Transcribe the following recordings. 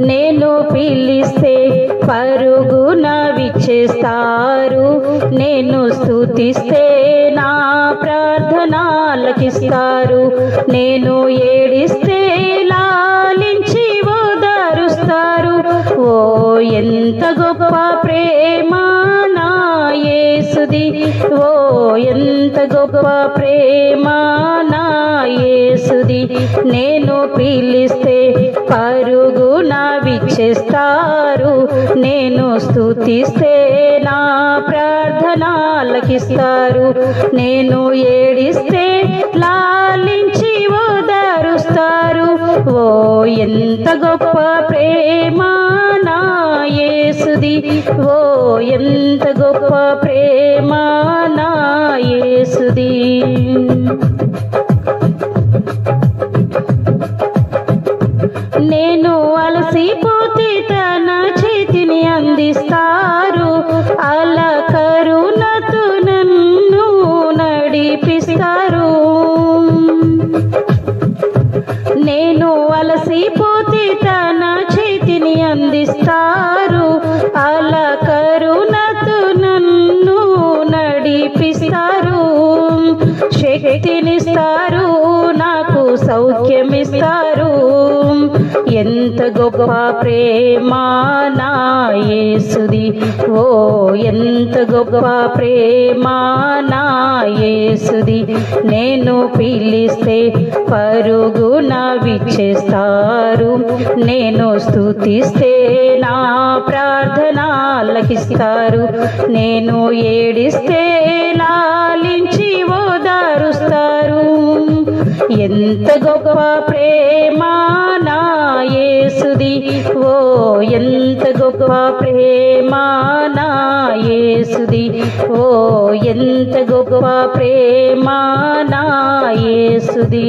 నేను పిలిస్తే పరుగున విచ్చేస్తారు. నేను స్తుతిస్తే నా ప్రార్థన ఆలకిస్తారు. నేను ఏడిస్తే లాలించి ఓదారుస్తారు. ఓ ఎంత గొప్ప ప్రేమ నా యేసుది, ఓ ఎంత గొప్ప ప్రేమ నా యేసుది. నేను పిలిస్తే పరుగున విచ్చేస్తారు. నేను స్తుతిస్తే నా ప్రార్థన ఆలకిస్తారు. నేను ఏడిస్తే లాలించి ఓదారుస్తారు. ఓ ఎంత గొప్ప ప్రేమ నా యేసుది, ఓ ఎంత గొప్ప ప్రేమ నా యేసుది. నేను అలసిపోతే తన చేతిని అందిస్తారు. అలా కరుణతో నన్ను నడిపిస్తారు. నేను అలసిపోతే తన చేతిని అందిస్తారు. అలా కరుణతో నన్ను నడిపిస్తారు. శక్తినిస్తారు, నాకు సౌఖ్యమిస్తారు. ఎంత గొప్ప ప్రేమ నా యేసుది, ఓ ఎంత గొప్ప ప్రేమ నా యేసుది. నేను పిలిస్తే పరుగున విచ్చేస్తారు. నేను స్తుతిస్తే నా ప్రార్థన ఆలకిస్తారు. నేను ఏడిస్తే లాలించి ఓదారుస్తారు. ఎంత గొప్ప ప్రేమ నా యేసుది, ఓ ఎంత గొప్ప ప్రేమ నా యేసుది. ఓ ఎంత గొప్ప ప్రేమ నా యేసుది.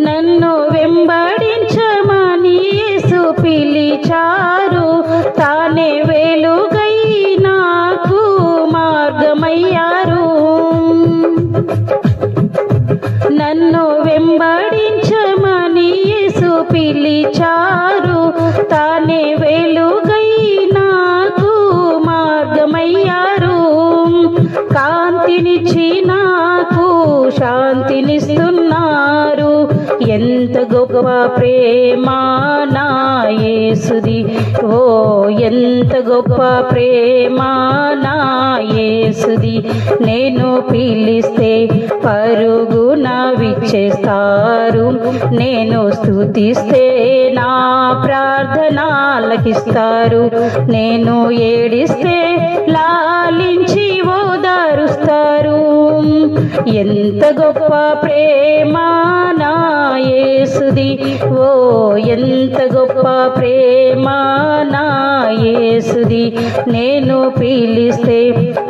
నన్ను వెంబడించమని యేసు పిలిచారు. తానే వెలుగై నాకు మార్గమయ్యారు. నన్ను వెంబడించమని యేసు పిలిచారు. తానే వెలుగై నాకు మార్గమయ్యారు. కాంతినిచ్చి నాకు శాంతినిస్తున్నారు. ఎంత గొప్ప ప్రేమ నా యేసుది, ఓ ఎంత గొప్ప ప్రేమ నా యేసుది. నేను పిలిస్తే పరుగున విచ్చేస్తారు. నేను స్తుతిస్తే నా ప్రార్థన ఆలకిస్తారు. నేను ఏడిస్తే లాలించి ఓదారుస్తారు. ఎంత గొప్ప ప్రేమ నా యేసుది, ఓ ఎంత గొప్ప ప్రేమ నా యేసుది. నేను పిలిస్తే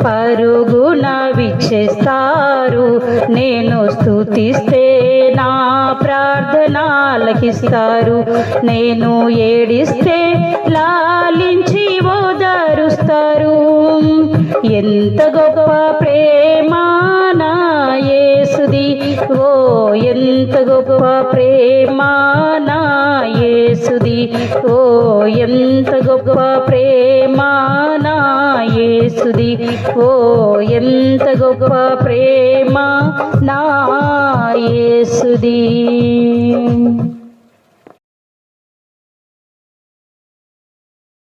పరుగున విచ్చేస్తారు. నేను స్తుతిస్తే నా ప్రార్థన ఆలకిస్తారు. నేను ఏడిస్తే లాలించి ఓదారుస్తారు. ఎంత గొప్ప ప్రేమ నా యేసుది, ఓ ఎంత గొప్ప ప్రేమ నా యేసుది. ఓ ఎంత గొప్ప ప్రేమ నా యేసుది. ఓ ఎంత గొప్ప ప్రేమ నా యేసుది.